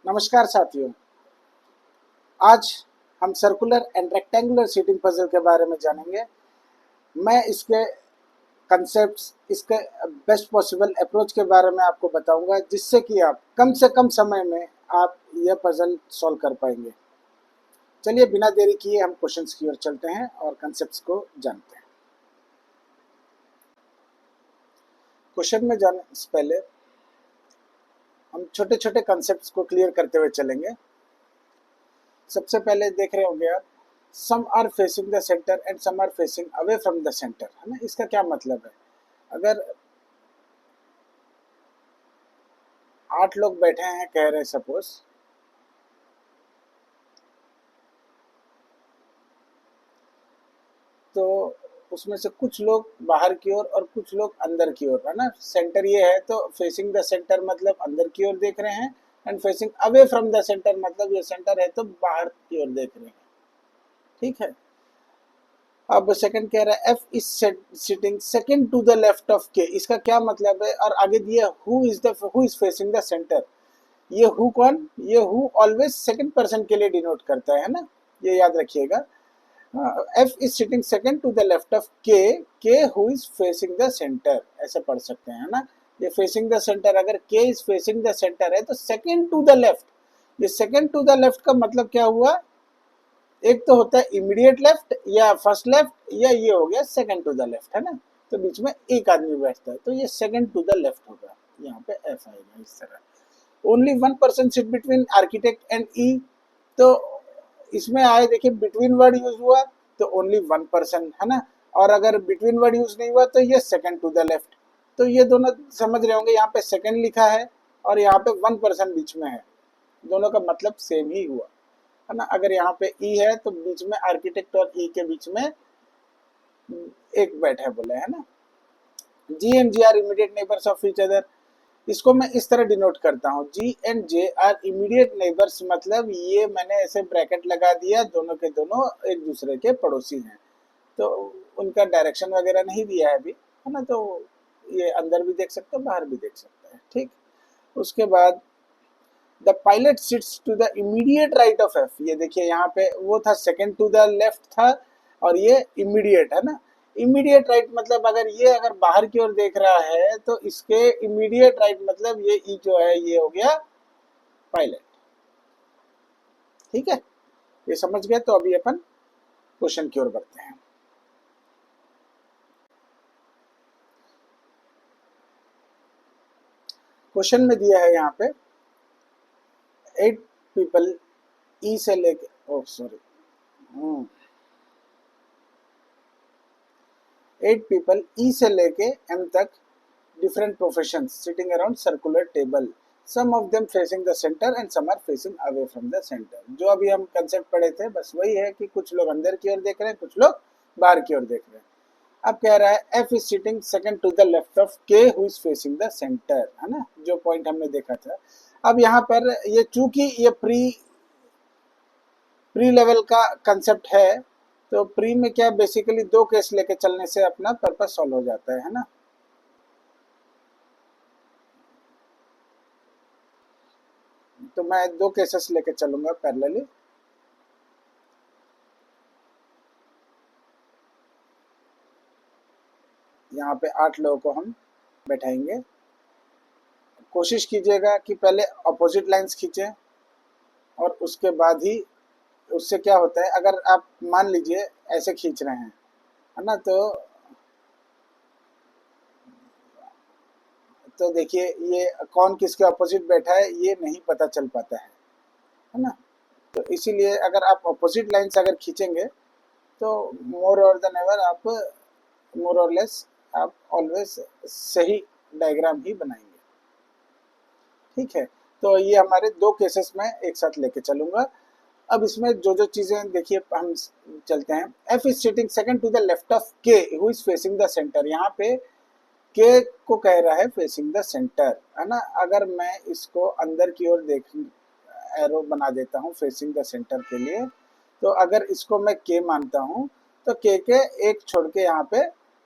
नमस्कार साथियों। आज हम circular and rectangular seating puzzle के बारे में जानेंगे। मैं इसके कंसेप्ट्स, इसके बेस्ट पॉसिबल अप्रोच के बारे में आपको बताऊंगा, जिससे कि आप कम से कम समय में आप यह पजल सॉल्व कर पाएंगे। चलिए बिना देरी किए हम क्वेश्चंस की ओर चलते हैं और कंसेप्ट्स को जानते हैं। क्वेश्चन में जाने से पहले हम छोटे छोटे कंसेप्ट्स को क्लियर करते हुए चलेंगे। सबसे पहले देख रहे होंगे आप, some are facing the centre and some are facing away from the centre, है ना। इसका क्या मतलब है? अगर 8 लोग बैठे हैं, कह रहे सपोज, तो उसमें से कुछ लोग बाहर की ओर और कुछ लोग अंदर की ओर, है ना। सेंटर ये है तो फेसिंग द सेंटर मतलब अंदर की ओर देख रहे हैं, and facing away from the centre मतलब ये सेंटर है तो बाहर की ओर देख रहे हैं। ठीक है। अब सेकंड कह रहा है F is sitting second to the left of K. इसका क्या मतलब है? और आगे दिया who is facing the centre. ये हु कौन? ये हु ऑलवेज सेकंड पर्सन के लिए डिनोट करता है ना, ये याद रखिएगा। F is sitting second to the left of K who is facing the centre, ऐसे पढ़ सकते हैं, है ना। ये फेसिंग द सेंटर, अगर के इज फेसिंग द सेंटर है तो सेकंड टू द लेफ्ट। ये सेकंड टू द लेफ्ट का मतलब क्या हुआ? एक तो होता है इमीडिएट लेफ्ट या फर्स्ट लेफ्ट, या ये हो गया सेकंड टू द लेफ्ट, है ना। तो बीच में एक आदमी बैठता है तो ये सेकंड टू द लेफ्ट होगा। यहाँ पे एफ आएगा इस तरह। Only one person sit between architect and E. तो इसमें आए, देखिए बिटवीन वर्ड यूज हुआ तो ओनली वन पर्सन, है ना। और अगर बिटवीन वर्ड यूज नहीं हुआ तो ये सेकंड टू द लेफ्ट। तो ये दोनों समझ रहे होंगे, यहाँ पे सेकंड लिखा है और यहाँ पे वन पर्सन बीच में है, दोनों का मतलब सेम ही हुआ, है ना। अगर यहाँ पे ई है तो बीच में आर्किटेक्ट और ई के बीच में एक बैठे बोले, है ना। G and J are immediate neighbours of each other. इसको मैं इस तरह डिनोट करता हूँ, G and J are immediate neighbours मतलब ये मैंने ऐसे ब्रैकेट लगा दिया, दोनों के दोनों एक दूसरे के पड़ोसी हैं। तो उनका डायरेक्शन वगैरह नहीं दिया है अभी, है ना। तो ये अंदर भी देख सकते हो, बाहर भी देख सकते हैं। ठीक। उसके बाद the pilot sits to the immediate right of F. ये देखिए यहाँ पे वो था सेकंड टू द लेफ्ट था और ये इमीडिएट, है ना। इमीडिएट राइट मतलब अगर बाहर की ओर देख रहा है तो इसके इमीडिएट राइट मतलब ये ई जो है ये हो गया पायलट। ठीक है, ये समझ गए। तो अभी अपन क्वेश्चन की ओर बढ़ते हैं। क्वेश्चन में दिया है यहाँ पे 8 पीपल ई से लेके, ओह सॉरी, 8 पीपल ई से लेके एम तक, different professions sitting around circular table, some of them facing the centre and some are facing away from the centre. जो अभी हम कंसेप्ट पढ़े थे बस वही है कि कुछ लोग अंदर की ओर देख रहे हैं, कुछ लोग बाहर की ओर देख रहे हैं। अब कह रहा है F is sitting second to the left of K who is facing the centre, है ना, जो पॉइंट हमने देखा था। अब यहाँ पर ये चूंकि ये प्री लेवल का कंसेप्ट है, तो प्री में क्या बेसिकली दो केस लेके चलने से अपना पर्पस सॉल्व हो जाता है ना। तो मैं दो केसेस लेके चलूंगा पैरेलली। यहाँ पे 8 लोगों को हम बैठाएंगे। कोशिश कीजिएगा कि पहले अपोजिट लाइंस खींचें और उसके बाद ही, उससे क्या होता है, अगर आप मान लीजिए ऐसे खींच रहे हैं, है ना, तो देखिए ये कौन किसके अपोजिट बैठा है ये नहीं पता चल पाता है ना। तो इसीलिए अगर आप अपोजिट लाइंस अगर खींचेंगे तो मोर और देन एवर आप, मोर और लेस आप ऑलवेज सही डायग्राम ही बनाएंगे। ठीक है, तो ये हमारे दो केसेस में एक साथ लेके चलूंगा। अब इसमें जो जो चीजें देखिए हम चलते हैं। F is sitting second to the left of K who is facing the centre. यहाँ पे के को कह रहा है फेसिंग द सेंटर, है ना। अगर मैं इसको अंदर की ओर देख एरो बना देता हूँ फेसिंग द सेंटर के लिए, तो अगर इसको मैं के मानता हूँ तो के एक छोड़ के यहाँ पे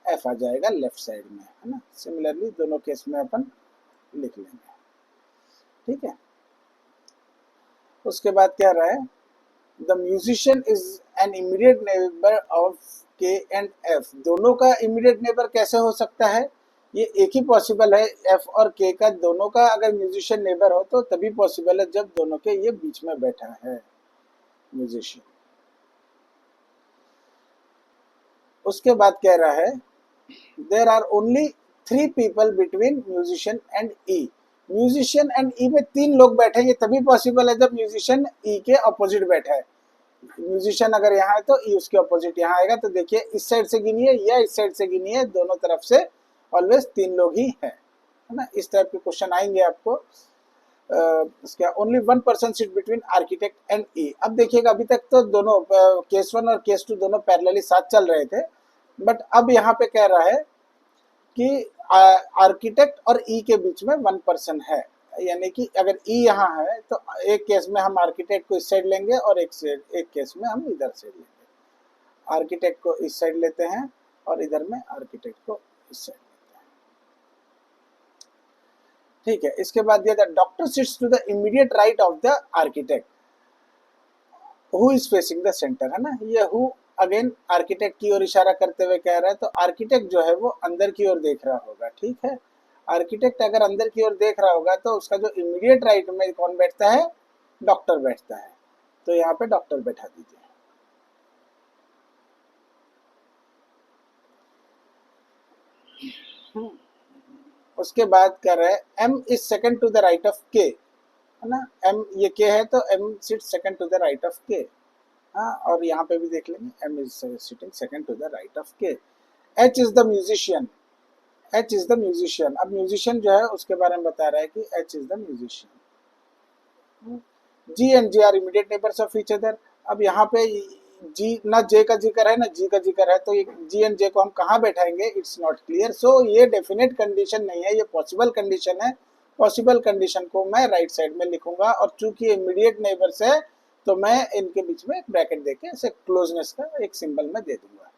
एफ आ जाएगा लेफ्ट साइड में, है ना। सिमिलरली दोनों केस में अपन लिख लेंगे। ठीक है, उसके बाद क्या रहा है, the musician is an immediate neighbour of के एंड एफ। दोनों का इमीडिएट नेबर कैसे हो सकता है, ये एक ही पॉसिबल है, एफ और के का दोनों का अगर म्यूजिशियन नेबर हो तो तभी पॉसिबल है जब दोनों के ये बीच में बैठा है म्यूजिशियन। उसके बाद कह रहा है there are only 3 people between musician and E. Musician and E में 3 लोग बैठेंगे तभी पॉसिबल है जब म्यूजिशियन ई के अपोजिट बैठा है। म्यूजिशियन अगर यहाँ है तो ई उसके अपोजिट यहाँ आएगा। तो देखिए इस साइड से गिनिए या इस साइड से गिनिए, दोनों तरफ से ऑलवेज 3 लोग ही हैं, है ना। इस टाइप के क्वेश्चन आएंगे आपको। इसका only 1% seat between architect and E. अब देखिएगा अभी तक तो दोनों केस 1 और केस 2 दोनों पैरेलली साथ चल रहे थे, बट अब यहाँ पे कह रहा है कि आर्किटेक्ट और ई के बीच में 1% है, यानी कि अगर ई यहाँ है तो एक केस में हम आर्किटेक्ट को इस साइड लेंगे और एक केस में हम इधर साइड लेंगे। आर्किटेक्ट को इस साइड लेते हैं और इधर में आर्किटेक्ट को इस साइड लेते हैं, ठीक है। इसके बाद दिया the doctor sits to the immediate right of the architect who is facing the centre, है ना। ये हु अगेन आर्किटेक्ट की ओर इशारा करते हुए कह रहा है, तो आर्किटेक्ट जो है वो अंदर की ओर देख रहा होगा, ठीक है। आर्किटेक्ट अगर अंदर की ओर देख रहा होगा तो उसका जो इमीडिएट राइट में कौन बैठता है, डॉक्टर बैठता है। तो यहाँ पे डॉक्टर बैठा दीजिए। उसके बाद कर रहे हैं M is second to the right of K, है ना। एम ये के है तो M sit second to the right of K, हाँ। और यहाँ पे भी देख लेंगे M is sitting second to the right of K. H is the musician, H is the musician. अब म्यूजिशियन जो है उसके बारे में बता रहा है कि H is the musician. G and J are immediate neighbours of each other. अब यहाँ पे जी ना जे का जिक्र है ना जी का जिक्र है, तो ये जी एंड जे को हम कहाँ बैठाएंगे, इट्स नॉट क्लियर। सो ये डेफिनेट कंडीशन नहीं है, ये पॉसिबल कंडीशन है। पॉसिबल कंडीशन को मैं राइट साइड में लिखूंगा, और चूंकि इमीडिएट नेबर्स है तो मैं इनके बीच में एक ब्रैकेट देके ऐसे क्लोजनेस का एक सिंबल में दे दूंगा।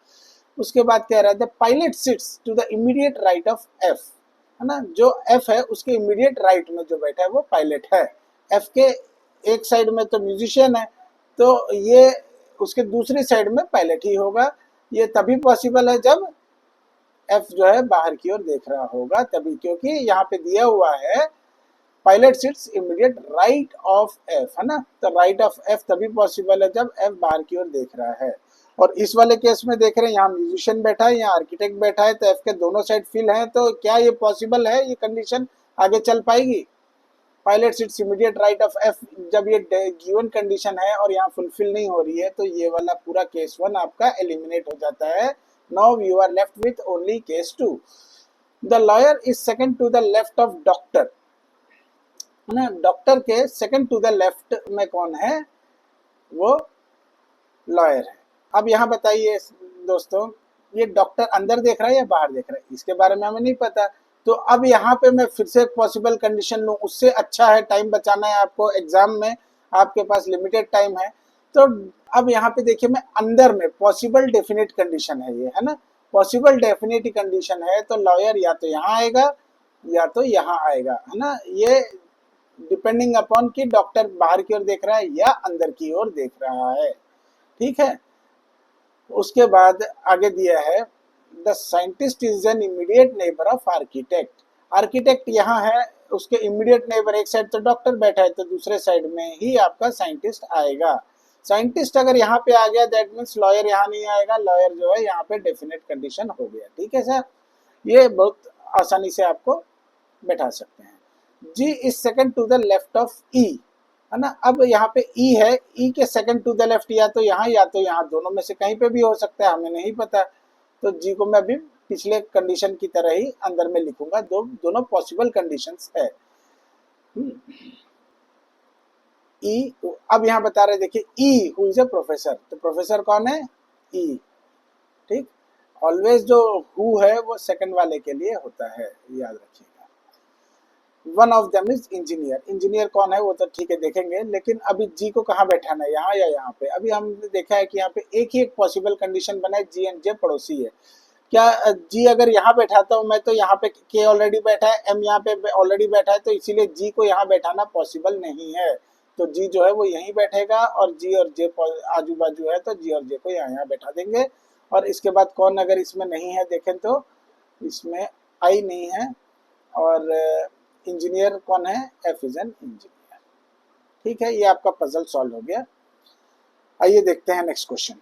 उसके बाद कह रहा है the pilot sits to the immediate right of F, है ना। जो एफ है उसके इमीडिएट राइट में जो बैठा है वो पायलट है। एफ के एक साइड में तो म्यूजिशियन है, तो ये उसके दूसरी साइड में पायलट ही होगा। ये तभी पॉसिबल है जब एफ जो है बाहर की ओर देख रहा होगा, तभी, क्योंकि यहाँ पे दिया हुआ है pilot sits immediate right of F, है ना। तो राइट ऑफ एफ तभी पॉसिबल है जब एफ बाहर की ओर देख रहा है। और इस वाले केस में देख रहे हैं यहाँ म्यूजिशियन बैठा है, यहाँ आर्किटेक्ट बैठा है, तो एफ के दोनों साइड फिल है। तो क्या ये पॉसिबल है, ये कंडीशन आगे चल पाएगी। Pilot sits immediate right of F, जब ये गिवन कंडीशन है और यहाँ फुलफिल नहीं हो रही है तो ये वाला पूरा केस 1 आपका एलिमिनेट हो जाता है। Now you are left with only case 2। The lawyer is second to the left of doctor, है ना। डॉक्टर के सेकंड टू द लेफ्ट में कौन है, वो लॉयर है। अब यहाँ बताइए दोस्तों, ये डॉक्टर अंदर देख रहा है या बाहर देख रहा है, इसके बारे में हमें नहीं पता। तो अब यहाँ पे मैं फिर से एक पॉसिबल कंडीशन लूँ, उससे अच्छा है, टाइम बचाना है आपको, एग्जाम में आपके पास लिमिटेड टाइम है। तो अब यहाँ पे देखिए मैं अंदर में पॉसिबल डेफिनेट कंडीशन है ये, है ना। पॉसिबल डेफिनेट कंडीशन है तो लॉयर या तो यहाँ आएगा या तो यहाँ आएगा, है ना। ये डिपेंडिंग अपॉन कि डॉक्टर बाहर की ओर देख रहा है या अंदर की ओर देख रहा है, ठीक है। उसके बाद आगे दिया है the scientist is an immediate neighbour of architect. Architect यहाँ है, उसके इमीडिएट नेबर एक साइड तो डॉक्टर बैठा है तो दूसरे साइड में ही आपका साइंटिस्ट आएगा। साइंटिस्ट अगर यहाँ पे आ गया दैट मीन्स लॉयर यहाँ नहीं आएगा, लॉयर जो है यहाँ पे डेफिनेट कंडीशन हो गया, ठीक है सर। ये बहुत आसानी से आपको बैठा सकते हैं। G is second to the left of E, है ना। अब यहाँ पे ई है, ई के सेकंड टू द लेफ्ट या तो यहाँ, दोनों में से कहीं पे भी हो सकता है, हमें नहीं पता। तो जी को मैं अभी पिछले कंडीशन की तरह ही अंदर में लिखूंगा, दोनों पॉसिबल कंडीशंस है। ई अब यहाँ बता रहे देखिए ई हु इज अ प्रोफेसर, तो प्रोफेसर कौन है, ई, ठीक। ऑलवेज जो हु है वो सेकंड वाले के लिए होता है, याद रखिएगा। One of them is engineer, engineer कौन है वो तो ठीक है देखेंगे, लेकिन अभी जी को कहाँ बैठाना है, यहाँ या यहाँ पे। अभी हमने देखा है कि यहाँ पे एक ही एक पॉसिबल कंडीशन बना है, जी एंड जे पड़ोसी है। क्या जी अगर यहाँ बैठाता हूँ मैं तो यहाँ पे के ऑलरेडी बैठा है, एम यहाँ पे ऑलरेडी बैठा है, तो इसीलिए जी को यहाँ बैठाना पॉसिबल नहीं है। तो जी जो है वो यहीं बैठेगा, और जी और जे आजू बाजू है तो जी और जे को यहाँ यहाँ बैठा देंगे। और इसके बाद कौन अगर इसमें नहीं है देखें तो इसमें आई नहीं है, और इंजीनियर कौन है, एफ इज एन इंजीनियर। ठीक है, ये आपका पजल सॉल्व हो गया। आइए देखते हैं नेक्स्ट क्वेश्चन।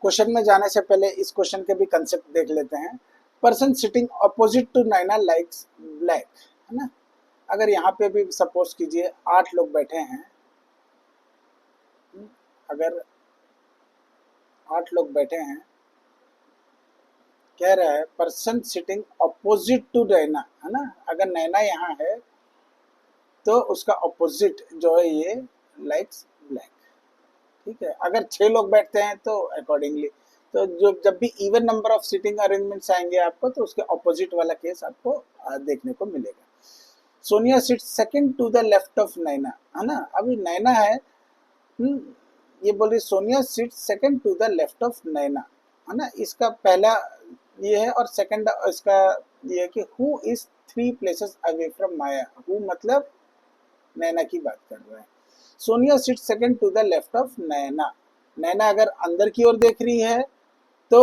क्वेश्चन में जाने से पहले इस क्वेश्चन के भी कंसेप्ट देख लेते हैं। Person sitting opposite to Naina likes black, है ना। अगर यहाँ पे भी सपोज कीजिए 8 लोग बैठे हैं, अगर 8 लोग बैठे हैं, कह रहा है पर्सन सिटिंग अपोजिट टू नैना, है ना। अगर नैना यहाँ है तो उसका अपोजिट जो है ये लाइक्स ब्लैक। ठीक है, अगर 6 लोग बैठते हैं तो अकॉर्डिंगली, तो जो जब भी even number of seating arrangements आएंगे आपको, तो उसके ऑपोजिट वाला केस आपको देखने को मिलेगा। Sonia sit second to the left of Naina, है ना। अभी नैना है, ये बोल रही Sonia sit second to the left of Naina, है ना। इसका पहला ये है, और सेकंड इसका ये है कि who is 3 places away from Maya. Who मतलब नैना की बात कर रहा है। Sonia sit second to the left of Naina. Naina अगर अंदर की ओर देख रही है तो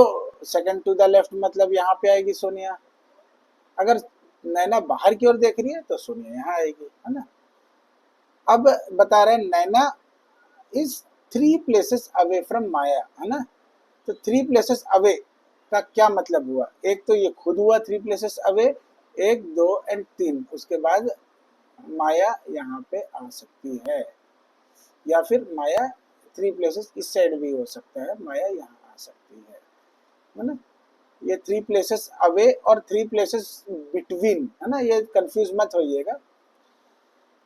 सेकंड टू द लेफ्ट मतलब यहाँ पे आएगी सोनिया। अगर नैना बाहर की ओर देख रही है तो सोनिया यहाँ आएगी, है ना। अब बता रहे हैं नैना is 3 places away from Maya, है ना। तो 3 प्लेसेस अवे का क्या मतलब हुआ, एक तो ये खुद हुआ 3 प्लेसेस अवे, 1 2 एंड 3, उसके बाद माया यहाँ पे आ सकती है, या फिर माया 3 प्लेसेस इस साइड भी हो सकता है, माया यहाँ आ सकती है ना। ये 3 प्लेसेस अवे और 3 प्लेसेस बिटवीन, है ना, ये कंफ्यूज मत होइएगा।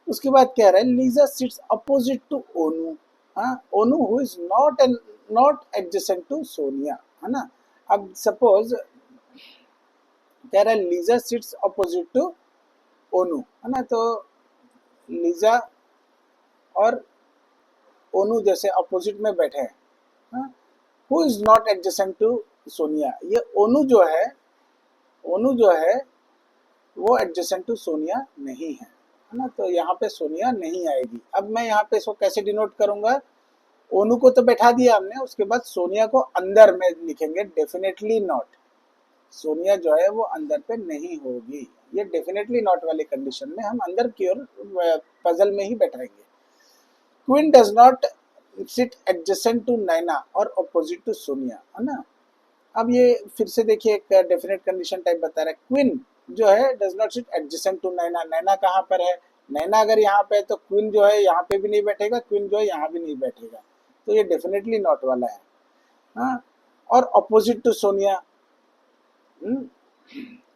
उसके बाद कह रहा है Lisa seats opposite to Onu, हाँ, Onu who is not adjacent to Sonia, है ना। अब सपोज कह रहा है लीजा सिट्स अपोजिट टू ओनू, है ना। तो लीजा और ओनू जैसे अपोजिट में बैठे हैं, who is not adjacent to Sonia. ये ओनू जो है वो एडजेसेंट टू सोनिया नहीं है ना। तो यहाँ पे सोनिया नहीं आएगी। अब मैं यहाँ पे इसको कैसे डिनोट करूंगा, ओनू को तो बैठा दिया हमने, उसके बाद सोनिया को अंदर में लिखेंगे डेफिनेटली नॉट। सोनिया जो है वो अंदर पे नहीं होगी, ये डेफिनेटली नॉट वाली कंडीशन में हम अंदर की ओर पजल में ही बैठाएंगे। Queen does not sit adjacent to Naina और अपोजिट टू सोनिया, है ना। अब ये फिर से देखिए एक डेफिनेट कंडीशन टाइप बता रहा है। क्वीन जो है does not sit adjacent to Naina. Naina कहाँ पर है, नैना अगर यहाँ पे है तो क्वीन जो है यहाँ पे भी नहीं बैठेगा, क्वीन जो है यहाँ भी नहीं बैठेगा, तो ये डेफिनेटली नॉट वाला है। हाँ, और अपोजिट टू सोनिया,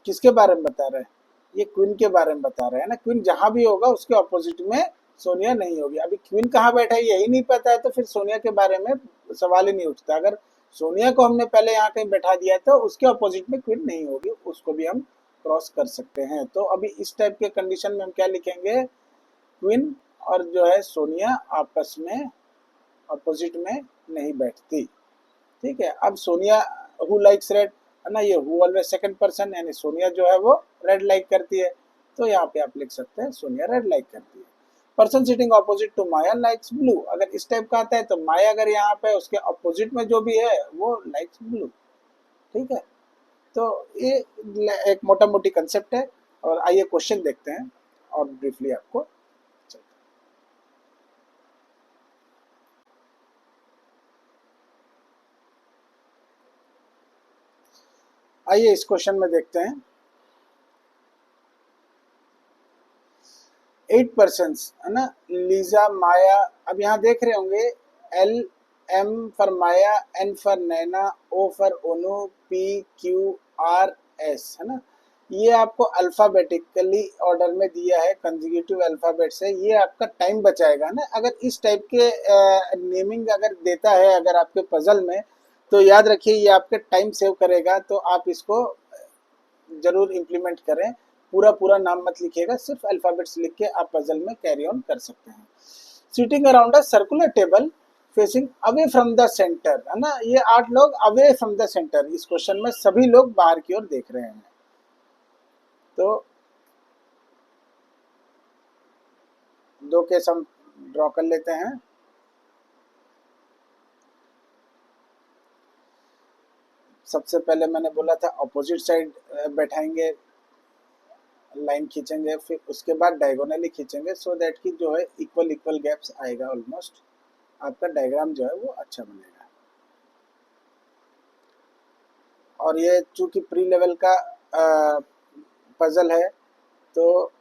किसके बारे में बता रहे हैं, ये क्वीन के बारे में बता रहे हैं ना। क्वीन जहां भी होगा उसके अपोजिट में सोनिया नहीं होगी। अभी क्वीन कहाँ बैठा है यही नहीं पता है, तो फिर सोनिया के बारे में सवाल ही नहीं उठता। अगर सोनिया को हमने पहले यहाँ कहीं बैठा दिया तो उसके अपोजिट में क्वीन नहीं होगी, उसको भी हम क्रॉस कर सकते हैं। तो अभी इस टाइप के कंडीशन में हम क्या लिखेंगे, क्वीन और जो है सोनिया आपस में अपोजिट में नहीं बैठती। ठीक है, अब सोनिया हु लाइक्स रेड, है ना, ये हु ऑलवेज सेकंड पर्सन, यानी सोनिया जो है वो रेड लाइक करती है, तो यहाँ पे आप लिख सकते हैं सोनिया रेड लाइक करती है। Person sitting opposite to Maya likes blue, अगर इस टाइप का आता है तो माया अगर यहाँ पे उसके अपोजिट में जो भी है वो लाइक्स ब्लू। ठीक है, तो ये एक मोटा मोटी कंसेप्ट है। और आइए क्वेश्चन देखते हैं और ब्रीफली आपको। आइए इस क्वेश्चन में देखते हैं। 8 पर्सन, है ना, लीजा माया। अब यहाँ देख रहे होंगे L M for Maya, N for Naina, O for Onu, P Q R S, है ना। ये आपको अल्फाबेटिकली ऑर्डर में दिया है, कंजिक्यूटिव अल्फाबेट से। ये आपका टाइम बचाएगा ना। अगर इस टाइप के नेमिंग अगर देता है अगर आपके पजल में, तो याद रखिए ये आपके टाइम सेव करेगा। तो आप इसको जरूर इम्प्लीमेंट करें। पूरा पूरा नाम मत लिखिएगा, सिर्फ अल्फाबेट्स लिख के आप पजल में कैरी ऑन कर सकते हैं। Sitting around a circular table facing away from the centre, है ना। ये 8 लोग अवे फ्रॉम द सेंटर, इस क्वेश्चन में सभी लोग बाहर की ओर देख रहे हैं। तो दो केस हम ड्रॉ कर लेते हैं। सबसे पहले मैंने बोला था अपोजिट साइड बैठाएंगे, लाइन खींचेंगे, फिर उसके बाद डायगोनली खींचेंगे, सो दैट कि जो है इक्वल इक्वल गैप्स आएगा, ऑलमोस्ट आपका डायग्राम जो है वो अच्छा बनेगा। और ये चूंकि प्री लेवल का पजल है, तो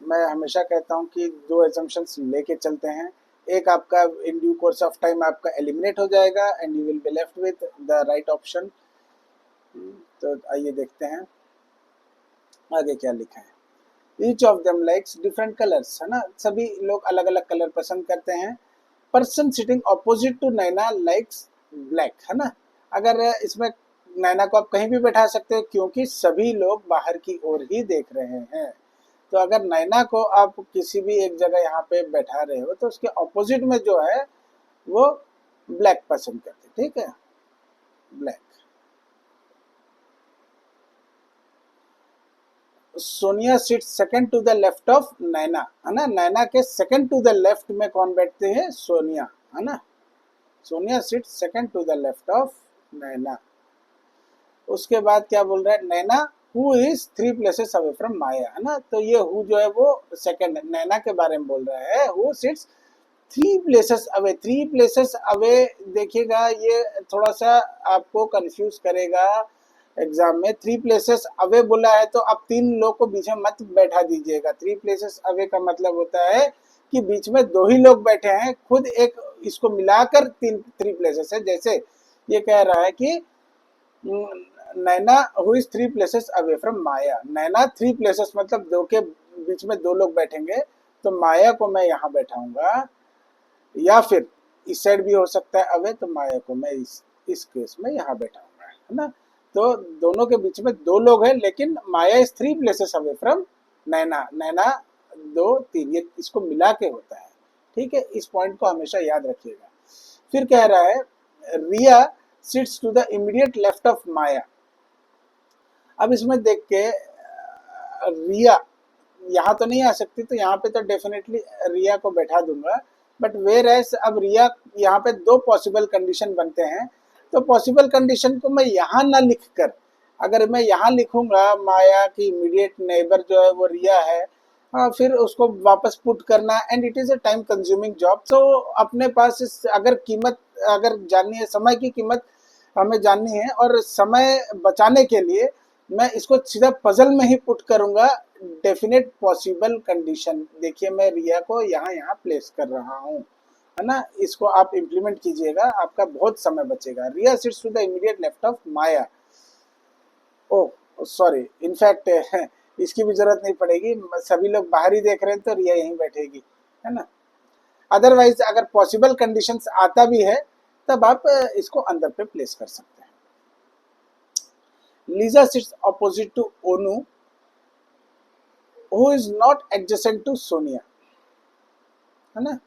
मैं हमेशा कहता हूँ कि दो एजम्पशंस लेके चलते हैं। एक आपका in due course of time आपका एलिमिनेट हो जाएगा and you will be left with the right option. तो आइए देखते हैं आगे क्या लिखा है। Each of them likes different colours, है ना, सभी लोग अलग अलग कलर पसंद करते हैं। Person sitting opposite to Naina likes black, है ना। अगर इसमें नैना को आप कहीं भी बैठा सकते हो क्योंकि सभी लोग बाहर की ओर ही देख रहे हैं। तो अगर नैना को आप किसी भी एक जगह यहाँ पे बैठा रहे हो तो उसके ऑपोजिट में जो है वो ब्लैक पसंद करते, ठीक है, black. Sonia sit second to the left of Naina, है ना। नैना के सेकंड टू द लेफ्ट में कौन बैठते हैं? सोनिया, है ना। Sonia sit second to the left of Naina. उसके बाद क्या बोल रहा है? Naina who is 3 places away from Maya, है ना। तो ये हु जो है वो सेकंड नैना के बारे में बोल रहा है। Who sits 3 places away. 3 places away, देखिएगा ये थोड़ा सा आपको कंफ्यूज करेगा एग्जाम में। 3 प्लेसेस अवे बोला है तो आप 3 लोग को बीच में मत बैठा दीजिएगा। 3 प्लेसेस अवे का मतलब होता है कि बीच में 2 ही लोग बैठे हैं, खुद एक इसको मिलाकर 3 प्लेसेस है। जैसे ये कह रहा है कि Naina who is 3 places away from Maya. Naina 3 places मतलब 2 के बीच में 2 लोग बैठेंगे, तो माया को मैं यहाँ बैठाऊंगा, या फिर इस साइड भी हो सकता है अवे, तो माया को मैं इस केस में यहाँ बैठाऊंगा, है ना। तो दोनों के बीच में 2 लोग हैं, लेकिन माया इज 3 प्लेसेस अवे फ्रॉम नैना। नैना 2 3, ये इसको मिला के होता है, ठीक है। इस पॉइंट को हमेशा याद रखिएगा। फिर कह रहा है Riya sits to the immediate left of Maya. अब इसमें देख के रिया यहाँ तो नहीं आ सकती, तो यहाँ पे तो डेफिनेटली रिया को बैठा दूंगा। बट वेयर एज अब रिया यहाँ पे 2 पॉसिबल कंडीशन बनते हैं। तो पॉसिबल कंडीशन को मैं यहाँ ना लिख कर, अगर मैं यहाँ लिखूंगा माया की इमीडिएट नेबर जो है वो रिया है, फिर उसको वापस पुट करना, and it is a time consuming job. तो अपने पास अगर कीमत अगर जाननी है, समय की कीमत हमें जाननी है, और समय बचाने के लिए मैं इसको सीधा पजल में ही पुट करूंगा। डेफिनेट पॉसिबल कंडीशन, देखिए मैं रिया को यहाँ प्लेस कर रहा हूँ, है ना। इसको आप इम्प्लीमेंट कीजिएगा, आपका बहुत समय बचेगा। Riya sits to the immediate left of Maya. Oh sorry, in fact इसकी भी जरूरत नहीं पड़ेगी, सभी लोग बाहर ही देख रहे हैं तो रिया यहीं बैठेगी, है ना। अदरवाइज अगर पॉसिबल कंडीशंस आता भी है तब आप इसको अंदर पे प्लेस कर सकते हैं। Lisa sits opposite to Onu who is not adjacent to Sonia, है ना।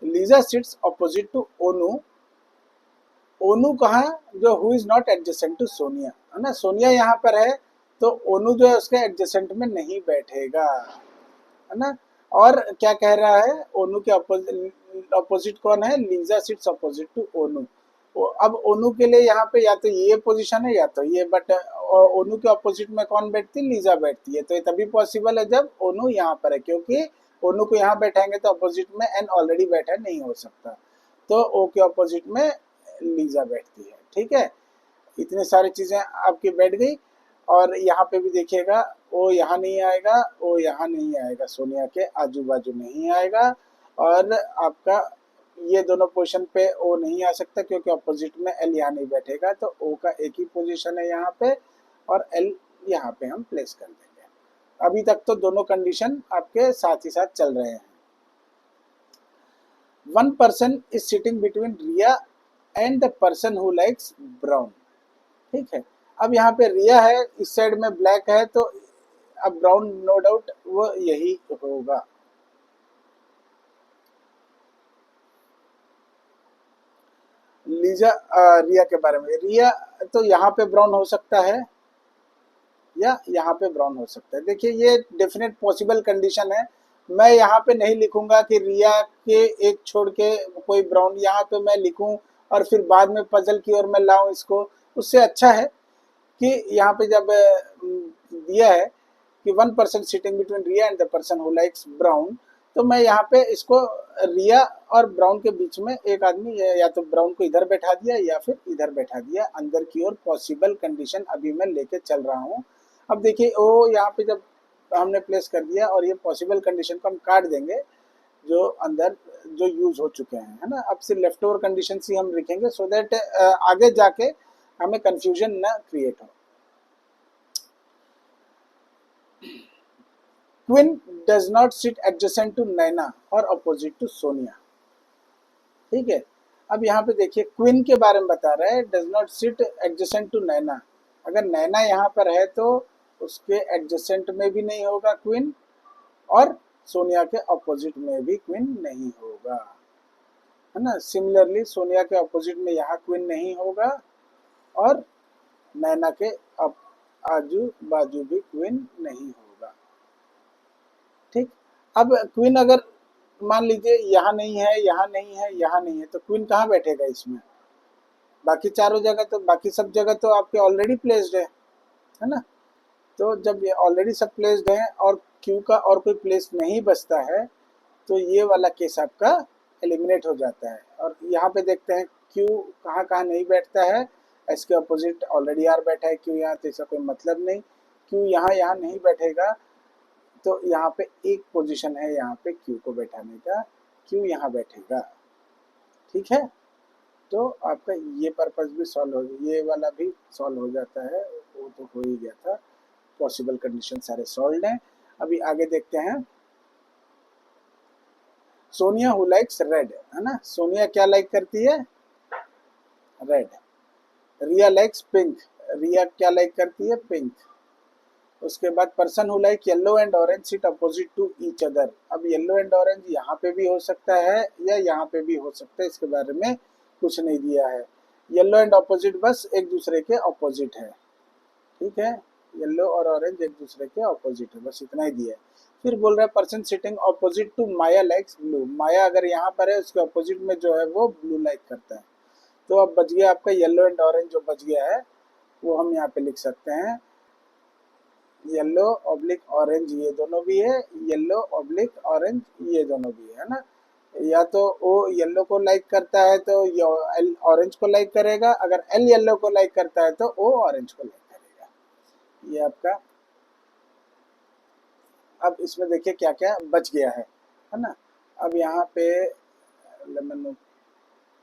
लीजा सिट्स ऑपोजिट टू ओनू। ओनू कहाँ? जो who is not adjacent to Sonia, है ना। सोनिया यहाँ पर है तो ओनू जो है उसके एडजेसेंट में नहीं बैठेगा, है ना। और क्या कह रहा है? ओनू के अपोजिट कौन है? लीजा सिट्स अपोजिट टू ओनू। अब ओनू के लिए यहाँ पे या तो ये पोजीशन है या तो ये, बट ओनू के अपोजिट में कौन बैठती है? लीजा बैठती है। तो ये तभी पॉसिबल है जब ओनू यहाँ पर है, क्योंकि ओनू को यहाँ बैठाएंगे तो अपोजिट में एन ऑलरेडी बैठा नहीं हो सकता, तो ओ के अपोजिट में लीजा बैठती है, ठीक है। इतनी सारी चीजें आपकी बैठ गई। और यहाँ पे भी देखिएगा, ओ यहाँ नहीं आएगा, ओ यहाँ नहीं आएगा, सोनिया के आजू बाजू नहीं आएगा। और आपका ये दोनों पोजीशन पे ओ नहीं आ सकता क्योंकि अपोजिट में एल यहाँ नहीं बैठेगा, तो ओ का एक ही पोजीशन है यहाँ पे, और एल यहाँ पे हम प्लेस कर देंगे। अभी तक तो दोनों कंडीशन आपके साथ ही साथ चल रहे हैं। 1 person is sitting between Riya and the person who likes brown, ठीक है। अब यहाँ पे रिया है, इस साइड में ब्लैक है, तो अब ब्राउन नो डाउट वो यही होगा। लीजा रिया के बारे में, रिया तो यहाँ पे ब्राउन हो सकता है या यहाँ पे ब्राउन हो सकता है। देखिए ये डेफिनेट पॉसिबल कंडीशन है, मैं यहाँ पे नहीं लिखूंगा कि रिया के एक छोड़ के कोई ब्राउन, यहाँ पे मैं लिखूं और फिर बाद में पजल की ओर मैं लाऊं इसको। उससे अच्छा है कि यहाँ पे जब दिया है कि 1% sitting between Riya and the person who likes brown, तो मैं यहाँ पे इसको रिया और ब्राउन के बीच में एक आदमी या तो ब्राउन को इधर बैठा दिया या फिर इधर बैठा दिया, अंदर की ओर पॉसिबल कंडीशन अभी मैं लेके चल रहा हूँ। अब देखिए वो यहाँ पे जब हमने प्लेस कर दिया और ये पॉसिबल कंडीशन को हम काट देंगे जो अंदर जो यूज हो चुके हैं, है ना। अब सिर्फ लेफ्ट ओवर कंडीशन ही हम लिखेंगे सो दैट आगे जाके हमें कंफ्यूजन ना क्रिएट हो। Queen does not sit adjacent to Naina और अपोजिट टू सोनिया। ठीक है, अब यहाँ पे देखिए क्वीन के बारे में बता रहा है, does not sit adjacent to Naina. अगर नैना यहाँ पर है तो उसके एडजेसेंट में भी नहीं होगा क्वीन, और सोनिया के अपोजिट में भी क्वीन नहीं होगा, है ना। सिमिलरली सोनिया के अपोजिट में यहाँ क्वीन नहीं होगा और नैना के आजू बाजू भी क्वीन नहीं होगा। ठीक, अब क्वीन अगर मान लीजिए यहाँ नहीं है, यहाँ नहीं है, यहाँ नहीं है, तो क्वीन कहाँ बैठेगा इसमें? बाकी चारों जगह तो, बाकी सब जगह तो आपके ऑलरेडी प्लेस्ड है ना। तो जब ये ऑलरेडी सब प्लेस्ड है और क्यू का और कोई प्लेस नहीं बचता है, तो ये वाला केस आपका एलिमिनेट हो जाता है। और यहाँ पे देखते हैं क्यू कहाँ कहाँ नहीं बैठता है। एस के अपोजिट ऑलरेडी आर बैठा है, क्यू यहाँ, तो इसका कोई मतलब नहीं। क्यू यहाँ यहाँ नहीं बैठेगा, तो यहाँ पे एक पोजीशन है यहाँ पे क्यू को बैठाने का, क्यू यहाँ बैठेगा। ठीक है, तो आपका ये पर्पस भी सॉल्व हो, ये वाला भी सॉल्व हो जाता है, वो तो हो ही गया था। पॉसिबल कंडीशन सारे सॉल्व हैं। अभी आगे देखते हैं। सोनिया हु लाइक्स रेड, है ना। सोनिया क्या लाइक करती है? Red. Riya likes pink, Riya क्या लाइक करती है? पिंक। उसके बाद person who like yellow and orange sit opposite to each other. अब येलो एंड ऑरेंज यहाँ पे भी हो सकता है या यहाँ पे भी हो सकता है, इसके बारे में कुछ नहीं दिया है। येलो एंड ऑपोजिट बस एक दूसरे के ऑपोजिट है। ठीक है, येलो और ऑरेंज एक दूसरे के ऑपोजिट है, बस इतना ही दिया है। फिर बोल रहा है person sitting opposite to Maya likes blue. Maya अगर यहाँ पर है, उसके ऑपोजिट में जो है वो ब्लू लाइक करता है। तो अब बच गया आपका येलो एंड ऑरेंज, जो बच गया है वो हम यहाँ पे लिख सकते हैं येलो ऑब्लिक ऑरेंज, ये दोनों भी है, येलो ऑब्लिक ऑरेंज ये दोनों भी है ना। या तो वो येलो को लाइक करता है तो एल ऑरेंज को लाइक करेगा, अगर एल येलो को लाइक करता है तो वो ऑरेंज को लाइक करेगा। ये आपका, अब इसमें देखिए क्या क्या बच गया है ना। अब यहाँ पे लेमन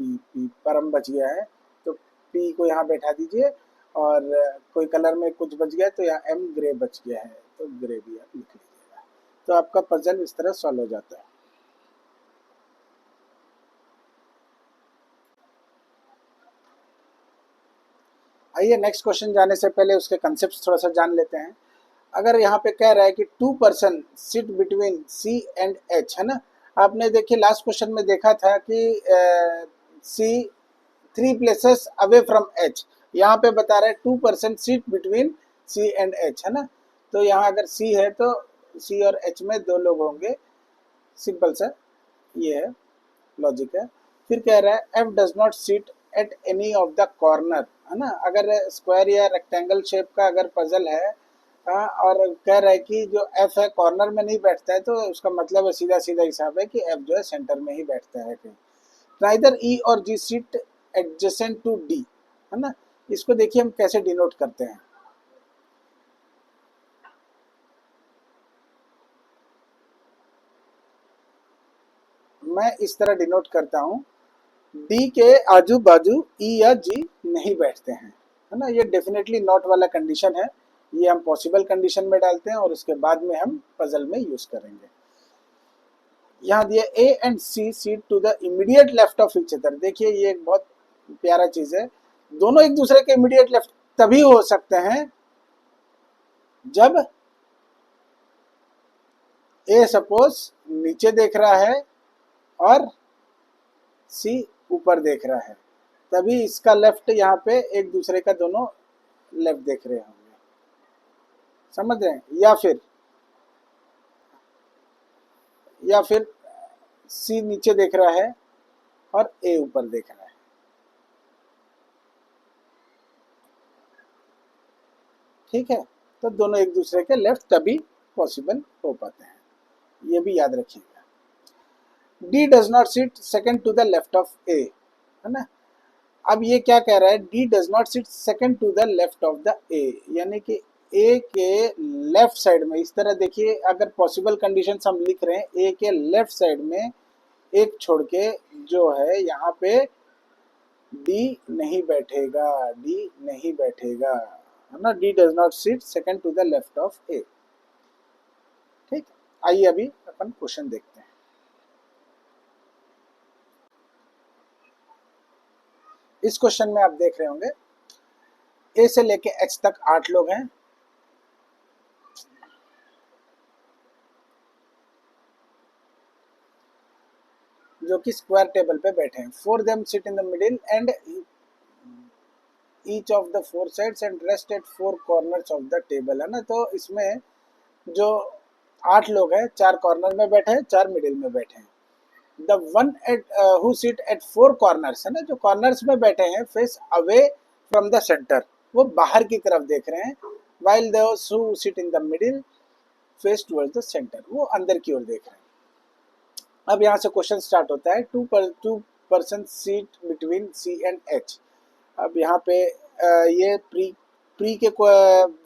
पी पी परम बच गया है, तो पी को यहाँ बैठा दीजिए, और कोई कलर में कुछ बच गया तो यहाँ एम ग्रे बच गया है, तो ग्रे भी आप लिख लीजिएगा। तो आपका पजल इस तरह सॉल्व हो जाता है। आइए नेक्स्ट क्वेश्चन जाने से पहले उसके कंसेप्ट थोड़ा सा जान लेते हैं। अगर यहाँ पे कह रहा है कि 2 person sit between C and H, है ना। आपने देखिए लास्ट क्वेश्चन में देखा था कि C 3 places away from H, यहाँ पे बता रहा है 2 person sit between C and H, है ना। तो यहाँ अगर सी है तो सी और एच में 2 लोग होंगे, सिंपल सा ये है, लॉजिक है। फिर कह रहा है F does not sit at any of the corner, है ना। अगर स्क्वायर या रेक्टेंगल शेप का अगर पजल है, और कह रहा है कि जो एफ है कॉर्नर में नहीं बैठता है, तो उसका मतलब है सीधा सीधा हिसाब है कि एफ जो है सेंटर में ही बैठता है कहीं। नाइदर ई और जी सीट एडजेसेंट टू डी, है ना। इसको देखिए हम कैसे डिनोट करते हैं। मैं इस तरह डिनोट करता हूँ, डी के आजू बाजू ई या जी नहीं बैठते हैं, है ना। ये डेफिनेटली नॉट वाला कंडीशन है, ये हम पॉसिबल कंडीशन में डालते हैं और उसके बाद में हम पजल में यूज करेंगे। यहाँ दिया A and C seat to the immediate left of each other. देखिए ये एक बहुत प्यारा चीज है, दोनों एक दूसरे के इमीडिएट लेफ्ट तभी हो सकते हैं जब ए सपोज नीचे देख रहा है और सी ऊपर देख रहा है, तभी इसका लेफ्ट यहाँ पे एक दूसरे का दोनों लेफ्ट देख रहे होंगे, समझ रहे हैं। या फिर या फिर सी नीचे देख रहा है और ए ऊपर देख रहा है। ठीक है, तो दोनों एक दूसरे के लेफ्ट तभी पॉसिबल हो पाते हैं, ये भी याद रखिएगा। D does not sit second to the left of A, है ना। अब ये क्या कह रहा है, D does not sit second to the left of the A, यानी कि ए के लेफ्ट साइड में। इस तरह देखिए, अगर पॉसिबल कंडीशंस हम लिख रहे हैं, ए के लेफ्ट साइड में एक छोड़ के जो है यहाँ पे डी नहीं बैठेगा, डी नहीं बैठेगा, है ना। D does not sit second to the left of A. ठीक, आइए अभी अपन क्वेश्चन देखते हैं। इस क्वेश्चन में आप देख रहे होंगे ए से लेके एच तक 8 लोग हैं, जो कि स्क्वायर टेबल पे बैठे हैं। 4 them sit in the middle and each of the 4 sides and rest at 4 corners of the table, है ना। तो इसमें जो 8 लोग हैं, 4 कॉर्नर में बैठे हैं, 4 मिडिल में बैठे हैं। The one at who sit at 4 corners, है ना, जो कॉर्नर्स में बैठे हैं, face away from the centre, वो बाहर की तरफ देख रहे हैं। while those who sit in the middle face towards the center, वो अंदर की ओर देख रहे हैं। अब यहाँ से क्वेश्चन स्टार्ट होता है। Two person seat between C and H. अब यहाँ पे ये प्री के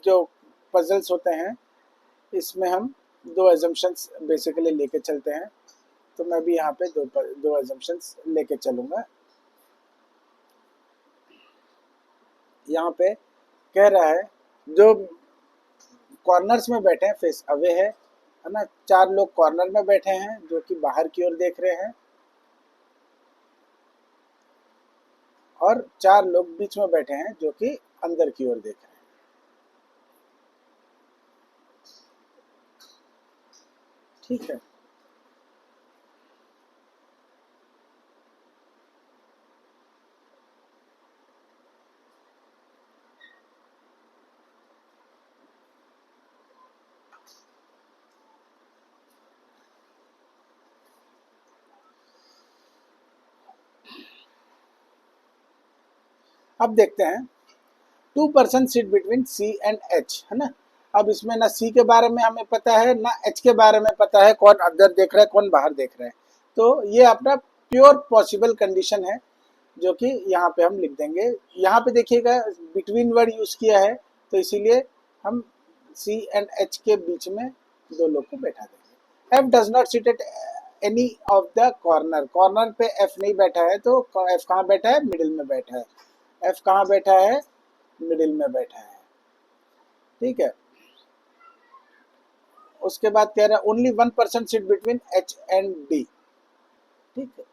जो पजल्स होते हैं, इसमें हम 2 एजम्पशंस बेसिकली लेके चलते हैं। तो मैं भी यहाँ पे दो एजम्पशंस लेके चलूंगा। यहाँ पे कह रहा है जो कॉर्नर्स में बैठे हैं फेस अवे है ना। 4 लोग कॉर्नर में बैठे हैं जो कि बाहर की ओर देख रहे हैं, और 4 लोग बीच में बैठे हैं जो कि अंदर की ओर देख रहे हैं। ठीक है, अब देखते हैं। 2 person seat between C and H, है ना। अब इसमें ना सी के बारे में हमें पता है, ना एच के बारे में पता है, कौन अंदर देख रहा है कौन बाहर देख रहा है। तो ये अपना प्योर पॉसिबल कंडीशन है, जो कि यहाँ पे हम लिख देंगे। यहाँ पे देखिएगा बिटवीन वर्ड यूज किया है, तो इसीलिए हम सी एंड एच के बीच में 2 लोग को बैठा देंगे। F does not sit at any of the corner, corner पे एफ नहीं बैठा है, तो एफ कहाँ बैठा है, मिडिल में बैठा है। एफ कहाँ बैठा है, मिडिल में बैठा है। ठीक है, उसके बाद कह रहा है only 1 person sit between H and D. ठीक है,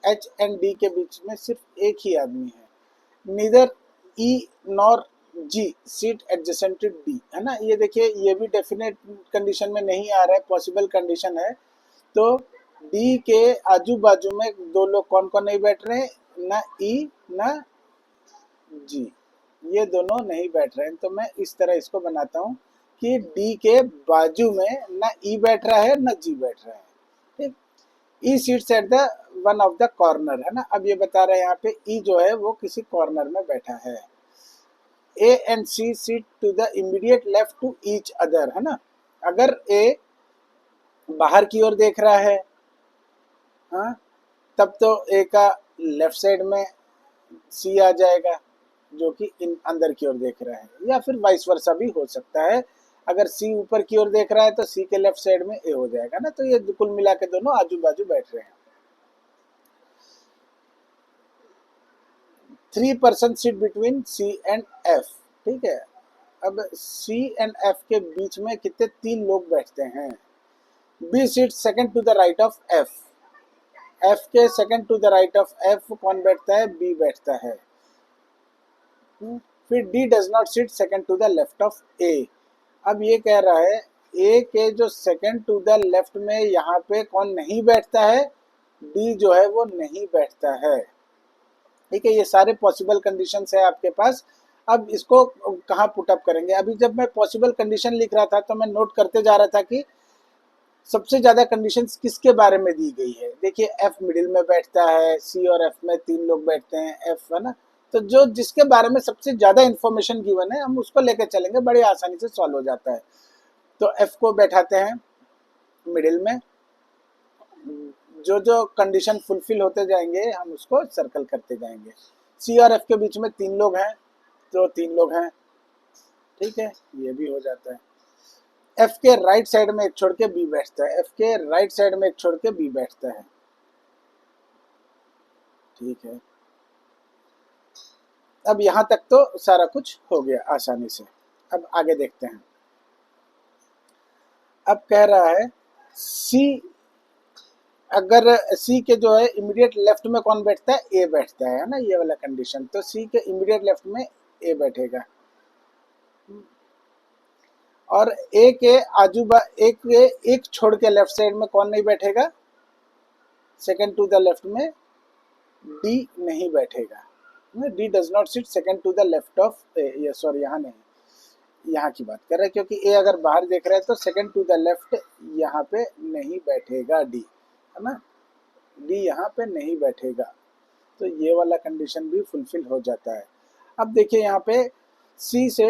एच एंड डी के बीच में सिर्फ एक ही आदमी है। Neither E nor G seat adjacent to D, है ना। ये देखिए, ये भी डेफिनेट कंडीशन में नहीं आ रहा है, पॉसिबल कंडीशन है। तो डी के आजू बाजू में 2 लोग कौन कौन नहीं बैठ रहे हैं, ना ई ना जी, ये दोनों नहीं बैठ रहे हैं। तो मैं इस तरह इसको बनाता हूँ कि डी के बाजू में ना ई बैठ रहा है ना जी बैठ रहा है। ठीक, E seats at the one of the corner, है ना। अब ये बता रहे हैं यहाँ पे ई जो है वो किसी कॉर्नर में बैठा है। A and C seat to the immediate left to each other, है ना। अगर ए बाहर की ओर देख रहा है, हाँ, तब तो ए का लेफ्ट साइड में सी आ जाएगा जो कि इन अंदर की ओर देख रहा है, या फिर वाइस वर्सा भी हो सकता है। अगर सी ऊपर की ओर देख रहा है तो सी के लेफ्ट साइड में ए हो जाएगा ना। तो ये कुल मिला के दोनों आजू बाजू बैठ रहे हैं। 3 person seat between C and F. ठीक है, अब सी एंड एफ के बीच में कितने 3 लोग बैठते हैं। B seat second to the right of F. F के second to the right of F कौन बैठता है, बी बैठता है। फिर D does not sit second to the left of A. अब ये कह रहा है ए के जो सेकंड टू द लेफ्ट में यहाँ पे कौन नहीं बैठता है, डी जो है वो नहीं बैठता है। ठीक है, ये सारे पॉसिबल कंडीशंस है आपके पास। अब इसको कहाँ पुट अप करेंगे। अभी जब मैं पॉसिबल कंडीशन लिख रहा था तो मैं नोट करते जा रहा था कि सबसे ज्यादा कंडीशंस किसके बारे में दी गई है? देखिए एफ मिडिल में बैठता है, सी और एफ में तीन लोग बैठते हैं, एफ है ना। तो जो जिसके बारे में सबसे ज्यादा इंफॉर्मेशन गिवन है हम उसको लेकर चलेंगे, बड़ी आसानी से सॉल्व हो जाता है। तो एफ को बैठाते हैं मिडिल में, जो जो कंडीशन फुलफिल होते जाएंगे हम उसको सर्कल करते जाएंगे। सी और एफ के बीच में तीन लोग हैं, तो तीन लोग हैं, ठीक है, ये भी हो जाता है। एफ के राइट साइड में एक छोड़ के बी बैठता है, एफ के राइट साइड में एक छोड़ के बी बैठता है, ठीक है। अब यहां तक तो सारा कुछ हो गया आसानी से। अब आगे देखते हैं। अब कह रहा है सी, अगर सी के जो है इमीडिएट लेफ्ट में कौन बैठता है? ए बैठता है ना, ये वाला कंडीशन। तो सी के इमीडिएट लेफ्ट में ए बैठेगा, और ए के एक छोड़ के लेफ्ट साइड में कौन नहीं बैठेगा? सेकंड टू द लेफ्ट में डी नहीं बैठेगा। D does not sit second to the left of A, ये सॉरी यहाँ नहीं, यहाँ की बात कर रहे हैं, क्योंकि ए अगर बाहर देख रहे हैं तो सेकंड टू द लेफ्ट यहाँ पे नहीं बैठेगा डी, है ना, डी यहाँ पे नहीं बैठेगा। तो ये वाला कंडीशन भी फुलफिल हो जाता है। अब देखिए यहाँ पे सी से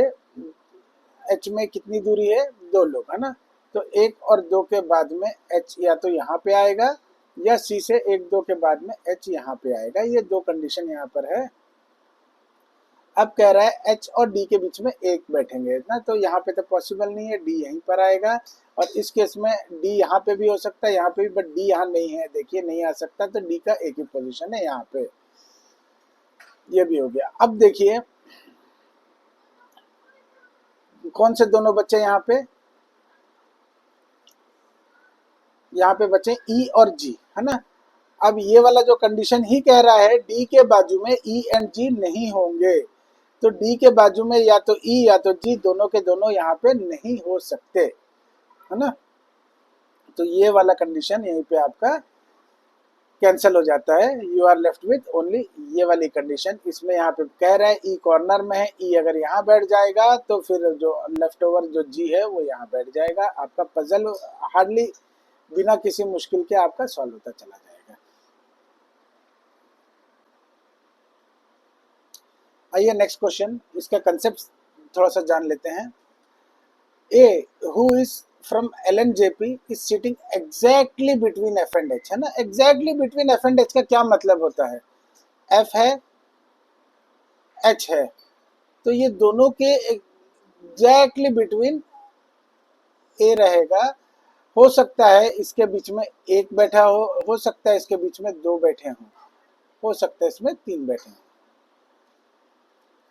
एच में कितनी दूरी है? दो लोग, है ना। तो एक और दो के बाद में एच या तो यहाँ पे आएगा, या सी से एक दो के बाद में एच यहाँ पे आएगा। ये दो कंडीशन यहाँ पर है। अब कह रहा है एच और डी के बीच में एक बैठेंगे ना, तो यहाँ पे तो पॉसिबल नहीं है, डी यहीं पर आएगा। और इस केस में डी यहाँ पे भी हो सकता है, यहाँ पे भी, बट डी यहाँ नहीं है, देखिए नहीं आ सकता, तो डी का एक ही पोजीशन है यहाँ पे। ये भी हो गया। अब देखिए कौन से दोनों बच्चे यहाँ पे बचे ई और जी, है ना। अब ये वाला जो कंडीशन ही कह रहा है डी के बाजू में ई एंड जी नहीं होंगे, तो डी के बाजू में या तो ई या तो जी, दोनों के दोनों यहाँ पे नहीं हो सकते, है ना। तो ये वाला कंडीशन यहीं पे आपका कैंसिल हो जाता है। You are left with only ये वाली कंडीशन। इसमें यहाँ पे कह रहा है ई कॉर्नर में है, ई अगर यहाँ बैठ जाएगा तो फिर जो लेफ्ट ओवर जो जी है वो यहाँ बैठ जाएगा। आपका पजल हार्डली बिना किसी मुश्किल के आपका सॉल्व होता चला जाएगा। आइए नेक्स्ट क्वेश्चन, इसका कंसेप्ट थोड़ा सा जान लेते हैं। A who is from L N J P is sitting exactly between F and H, है ना। Exactly between F and H का क्या मतलब होता है? एफ है, एच है, तो ये दोनों के एग्जैक्टली बिटवीन ए रहेगा। हो सकता है इसके बीच में एक बैठा हो सकता है इसके बीच में दो बैठे हों, हो सकता है इसमें तीन बैठे हों,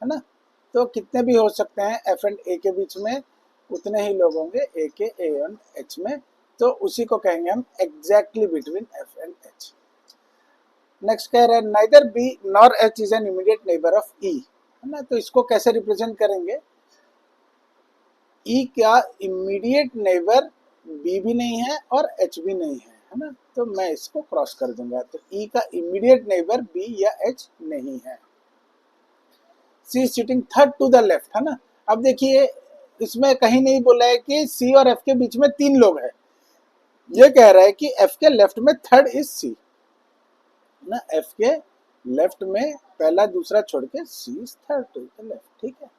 है ना। तो कितने भी हो सकते हैं एफ एंड ए के बीच में, उतने ही लोग होंगे ए के ए एंड एच में। तो उसी को कहेंगे हम exactly between F and H. Next कह रहे हैं neither B nor H is an immediate neighbour of E, है ना। तो इसको कैसे रिप्रेजेंट करेंगे? ई का इमीडिएट नेबर बी भी नहीं है और एच भी नहीं है ना। तो मैं इसको क्रॉस कर दूंगा, तो ई का इमीडिएट नेबर बी या एच नहीं है। C sitting third to the left, है ना। अब देखिए इसमें कहीं नहीं बोला है कि सी और एफ के बीच में तीन लोग हैं, ये कह रहा है कि एफ के लेफ्ट में थर्ड इज सी, ना। एफ के लेफ्ट में पहला दूसरा छोड़ के C is third to the left, ठीक है।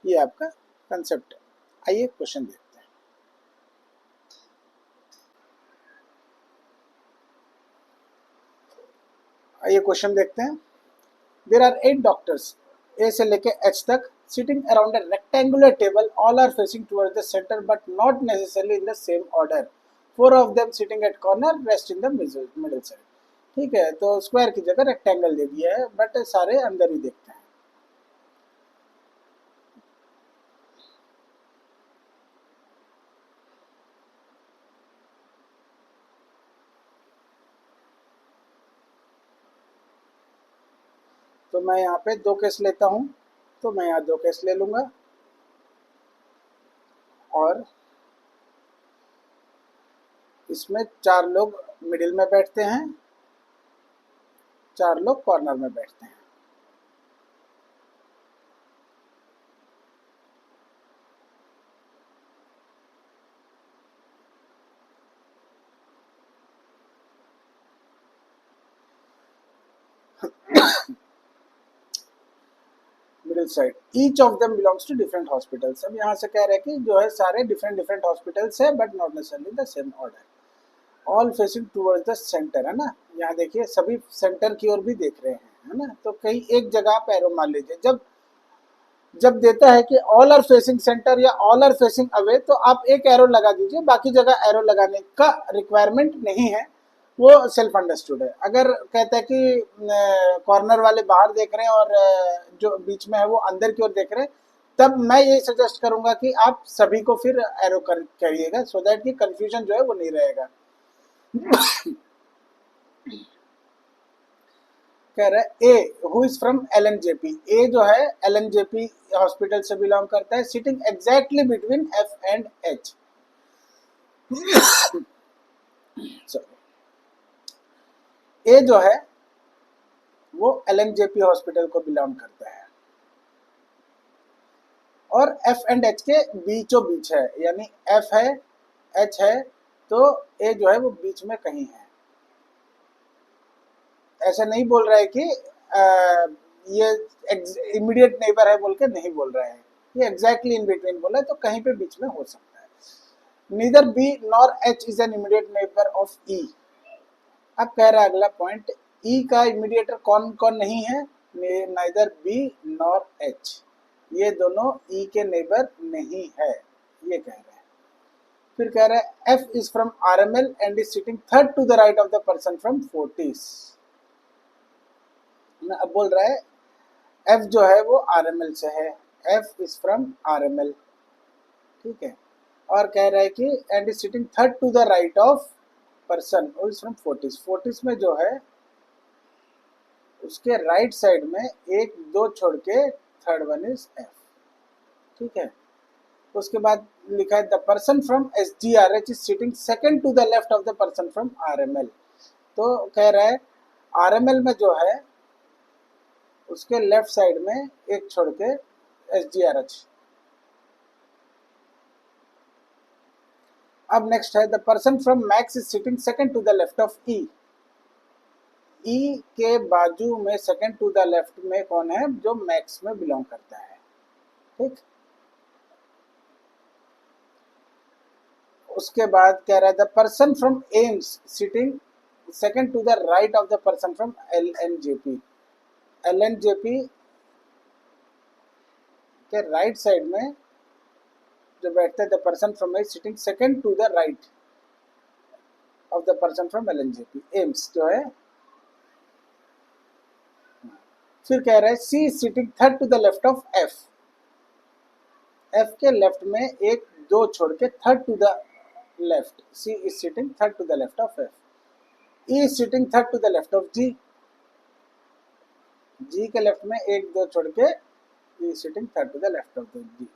ये आपका कंसेप्ट है। आइए क्वेश्चन देखते हैं। आइए क्वेश्चन देखते हैं। देयर आर 8 डॉक्टर्स, ए से लेके एच तक, sitting around a rectangular table, all are facing towards the center but not necessarily in the same order. 4 of them sitting at corner, rest in the middle side. ठीक है, तो square की जगह rectangle दे दिया है, but सारे अंदर ही देखते हैं। तो मैं यहाँ पे दो केस लेता हूँ, तो मैं यहाँ दो केस ले लूंगा, और इसमें चार लोग मिडिल में बैठते हैं, चार लोग कॉर्नर में बैठते हैं। Middle side, each of them belongs to different hospitals. अब यहाँ से कह रहे हैं कि जो है सारे डिफरेंट डिफरेंट हॉस्पिटल्स है but not necessarily the same order. All facing towards the centre, है ना, यहाँ देखिए सभी सेंटर की ओर भी देख रहे हैं, है ना। तो कहीं एक जगह आप एरो मान लीजिए, जब जब देता है कि ऑल आर फेसिंग सेंटर या ऑल आर फेसिंग अवे, तो आप एक एरो लगा दीजिए, बाकी जगह एरो लगाने का रिक्वायरमेंट नहीं है, वो सेल्फ अंडरस्टूड है। अगर कहता है कि कॉर्नर वाले बाहर देख रहे हैं और जो बीच में है वो अंदर की ओर देख रहे हैं, तब मैं ये सजेस्ट करूंगा कि आप सभी को फिर एरो करिएगा, सो दैट कि कंफ्यूजन जो है वो नहीं रहेगा। कह रहा है A who is from LNJP, A जो है एलएनजेपी हॉस्पिटल से बिलोंग करता है, sitting exactly between F and H. A जो है वो एलएनजेपी हॉस्पिटल को बिलोंग करता है और एफ एंड एच के बीचों बीच है, यानी एफ है एच है तो ए जो है वो बीच में कहीं है। ऐसा नहीं बोल रहा है कि ये इमीडिएट नेबर है बोल के नहीं बोल रहे हैं, ये एग्जैक्टली इन बिटवीन बोला है, तो कहीं पे बीच में हो सकता है। Neither B nor H is an immediate neighbour of E. अब कह रहा है अगला पॉइंट, ई का इमीडिएटर कौन कौन नहीं है, नाइदर बी नॉर एच, ये दोनों ई के नेबर नहीं है, ये कह रहे हैं। फिर कह रहा है F is from RML and is sitting third to the right of the person from Fortis. अब बोल रहा है एफ जो है वो आरएमएल से है, एफ इज फ्रॉम आरएमएल, ठीक है, और कह रहा है कि and is sitting third to the right of person is from Fortis. Fortis में जो है उसके राइट साइड में एक दो छोड़ के थर्ड वन इज एफ, ठीक है। उसके बाद लिखा है the person from S D R H is sitting second to the left of the person from R M L. तो कह रहा है आर एम एल में जो है उसके लेफ्ट साइड में एक छोड़ के एस डी आर एच। अब नेक्स्ट है the person from Max is sitting second to the left of E. E के बाजू में सेकेंड टू द लेफ्ट में कौन है, जो मैक्स में बिलोंग करता है, ठीक। उसके बाद कह रहा है the person from AIIMS sitting second to the right of the person from L N J P. L N J P के राइट साइड में जो बैठता है the person from AIIMS sitting second to the right of the person from L N J P, AIIMS जो है। फिर कह रहा है C sitting third to the left of F. F के लेफ्ट में एक दो छोड़ के third to the left, C is sitting third to the left of F. E is sitting third to the left of G. G के left में एक दो छोड़ के E is sitting third to the left of the G.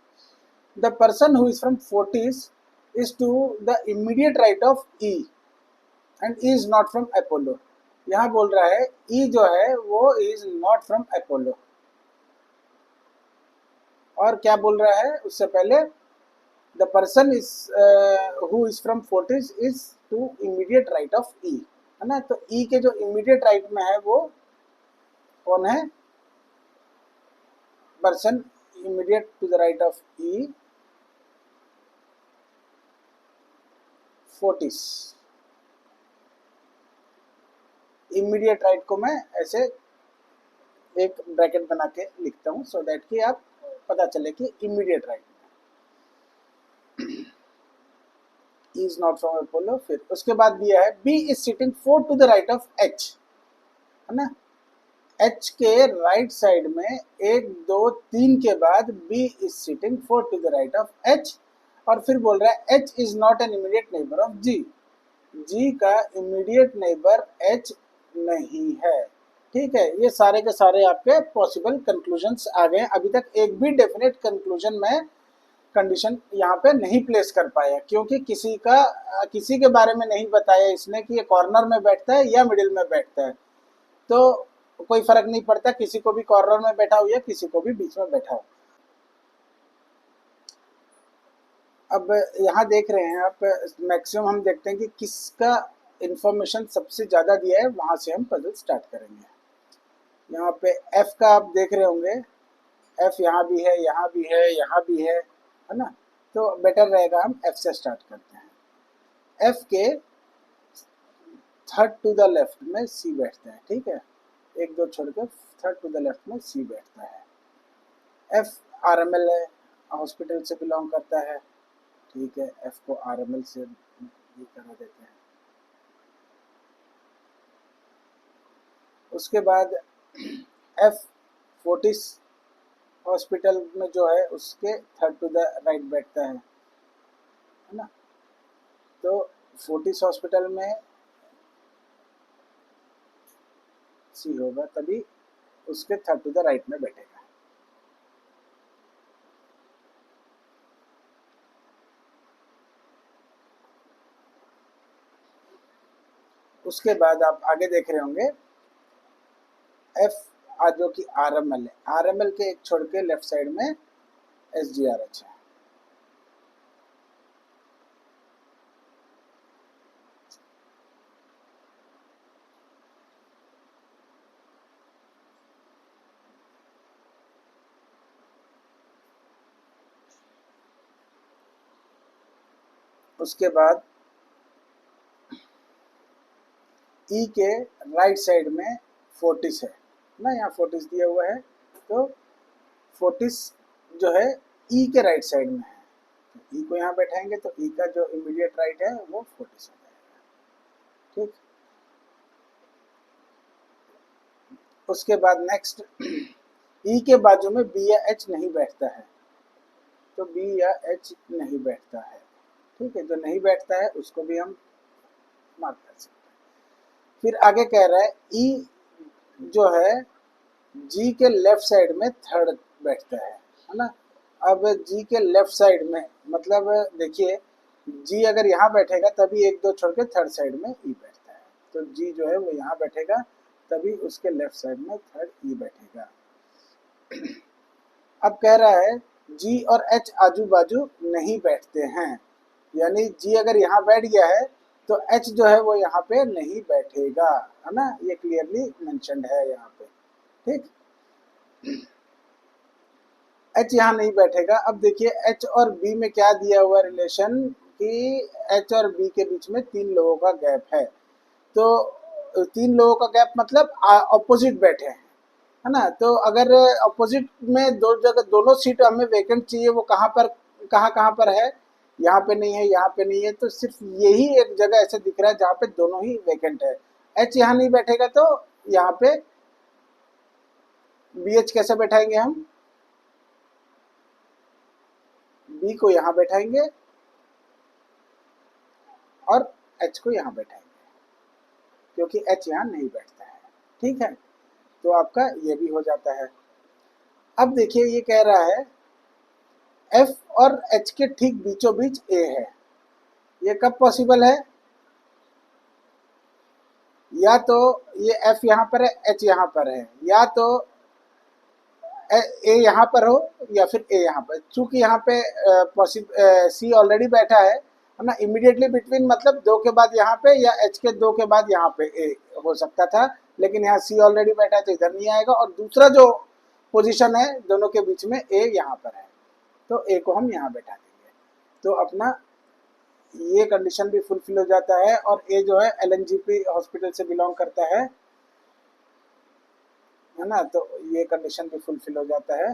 The person who is from Fortis is to the immediate right of E and E is not from Apollo. यहाँ बोल रहा है ई जो है वो इज नॉट फ्रॉम अपोलो, और क्या बोल रहा है उससे पहले the person is who is from Fortis is to immediate right of E, है ना। तो ई के जो इमीडिएट राइट में है वो कौन है, person immediate to the right of E Fortis. Immediate right को मैं ऐसे एक ब्रैकेट बना के लिखता हूं सो दैट कि आप पता चले कि immediate right is not from Apollo. फिर उसके बाद दिया है B is sitting four to the right of H, है ना। एच के राइट साइड में एक दो तीन के बाद B is sitting four to the right of H, और फिर बोल रहा है H is not an immediate neighbour of G. G का इमीडिएट नेबर एच नहीं है, ठीक है। ये सारे के सारे आपके पॉसिबल कंक्लूजन्स आ गए। अभी तक एक भी डेफिनेट कंक्लूजन में कंडीशन यहाँ पे नहीं प्लेस कर पाया, क्योंकि किसी के बारे में नहीं बताया इसने कि ये कॉर्नर में बैठता है या मिडिल में बैठता है, तो कोई फर्क नहीं पड़ता, किसी को भी कॉर्नर में बैठा हो या किसी को भी बीच में बैठा हो। अब यहाँ देख रहे हैं आप, मैक्सिमम हम देखते हैं कि किसका इंफॉर्मेशन सबसे ज़्यादा दिया है, वहाँ से हम पजल स्टार्ट करेंगे। यहाँ पे एफ का आप देख रहे होंगे एफ यहाँ भी है, यहाँ भी है, यहाँ भी है ना, तो बेटर रहेगा हम एफ से स्टार्ट करते हैं। एफ के थर्ड टू द लेफ्ट में सी बैठता है, ठीक है, एक दो छोड़ के थर्ड टू द लेफ्ट में सी बैठता है। एफ आरएमएल है, हॉस्पिटल से बिलोंग करता है, ठीक है, एफ को आरएमएल से ये करा देते हैं। उसके बाद एफ फोर्टिस हॉस्पिटल में जो है उसके थर्ड टू द राइट बैठता है ना, तो फोर्टिस हॉस्पिटल में सी होगा, तभी उसके थर्ड टू द राइट में बैठेगा। उसके बाद आप आगे देख रहे होंगे एफ जो कि आरएमएल है, आरएमएल के एक छोड़ के लेफ्ट साइड में एसजीआरएच है। उसके बाद ई के राइट साइड में फोर्टिस है ना, यहाँ फोर्टिस दिया हुआ है, तो फोर्टिस जो है ई के राइट साइड में है, तो ई को यहाँ बैठाएंगे तो ई का जो इमीडिएट राइट है वो फोर्टिस हो जाएगा, ठीक। उसके बाद नेक्स्ट ई के बाजू में बी या एच नहीं बैठता है, तो बी या एच नहीं बैठता है, ठीक है, जो नहीं बैठता है उसको भी हम मार्क कर सकते हैं। फिर आगे कह रहा है ई जो है जी के लेफ्ट साइड में थर्ड बैठता है ना। अब जी के लेफ्ट साइड में मतलब देखिए जी अगर यहाँ बैठेगा तभी एक दो छोड़ के थर्ड साइड में ई बैठता है, तो जी जो है वो यहाँ बैठेगा तभी उसके लेफ्ट साइड में थर्ड ई बैठेगा। अब कह रहा है जी और एच आजू बाजू नहीं बैठते हैं, यानी जी अगर यहाँ बैठ गया है तो एच जो है वो यहाँ पे नहीं बैठेगा, है ना, ये क्लियरली मेंशन्ड है यहाँ पे, ठीक। एच यहाँ नहीं बैठेगा। अब देखिए एच और बी में क्या दिया हुआ रिलेशन कि एच और बी के बीच में 3 लोगों का गैप है, तो 3 लोगों का गैप मतलब ऑपोजिट बैठे हैं, है ना, तो अगर अपोजिट में दो जगह दोनों सीट हमें वैकेंट चाहिए, वो कहाँ पर है, यहाँ पे नहीं है, यहाँ पे नहीं है, तो सिर्फ यही एक जगह ऐसे दिख रहा है जहाँ पे दोनों ही वैकेंट है। एच यहाँ नहीं बैठेगा तो यहाँ पे बी एच कैसे बैठाएंगे हम, बी को यहाँ बैठाएंगे और एच को यहाँ बैठाएंगे, क्योंकि एच यहाँ नहीं बैठता है, ठीक है, तो आपका ये भी हो जाता है। अब देखिए ये कह रहा है एफ और एच के ठीक बीचों बीच ए है, ये कब पॉसिबल है, या तो ये एफ यहाँ पर है, एच यहाँ पर है, या तो ए यहाँ पर हो या फिर ए यहाँ पर, चूंकि यहाँ पे सी ऑलरेडी बैठा है ना, इमीडिएटली बिटवीन मतलब 2 के बाद यहाँ पे या एच के 2 के बाद यहाँ पे ए हो सकता था, लेकिन यहाँ सी ऑलरेडी बैठा है तो इधर नहीं आएगा, और दूसरा जो पोजीशन है दोनों के बीच में ए यहाँ पर है, तो ए को हम यहाँ बैठा देंगे, तो अपना ये कंडीशन भी फुलफिल हो जाता है, और ए जो है एलएनजीपी हॉस्पिटल से बिलोंग करता है ना, तो ये कंडीशन भी फुलफिल हो जाता है।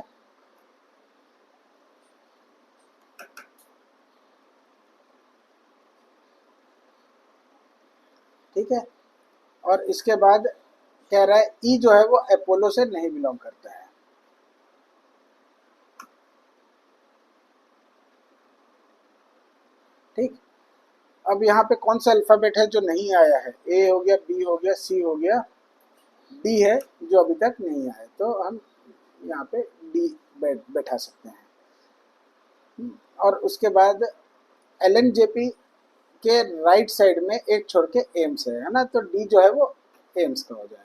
ठीक है, और इसके बाद कह रहा है ई जो है वो अपोलो से नहीं बिलोंग करता है, ठीक। अब यहाँ पे कौन सा अल्फाबेट है जो नहीं आया है, ए हो गया, बी हो गया, सी हो गया, डी है जो अभी तक नहीं आया, तो हम यहाँ पे डी बैठा सकते हैं। और उसके बाद एलएनजेपी के राइट साइड में एक छोड़ के एम्स है ना, तो डी जो है वो एम्स का हो जाएगा।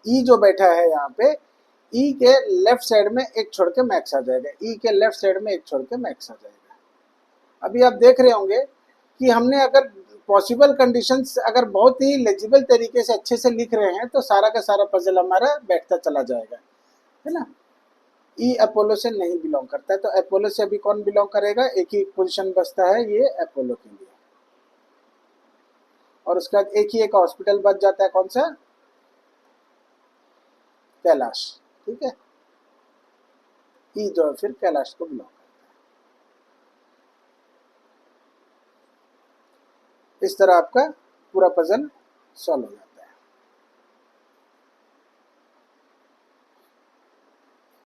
ई जो बैठा है यहाँ पे, ई के लेफ्ट साइड में एक छोड़ के मैक्स आ जाएगा, ई के लेफ्ट साइड में एक छोड़ के मैक्स आ जाएगा। अभी आप देख रहे होंगे कि हमने अगर पॉसिबल कंडीशंस अगर बहुत ही लेजिबल तरीके से अच्छे से लिख रहे हैं तो सारा का सारा पजल हमारा बैठता चला जाएगा, है ना। ई अपोलो से नहीं बिलोंग करता है, तो अपोलो से अभी कौन बिलोंग करेगा, एक ही पोजीशन बचता है, ये अपोलो के लिए। और उसके बाद एक ही एक हॉस्पिटल बच जाता है, कौन सा, कैलाश, ठीक है। ई जो है फिर कैलाश को बिलोंग करता है। इस तरह आपका पूरा पजल सॉल्व हो जाता है।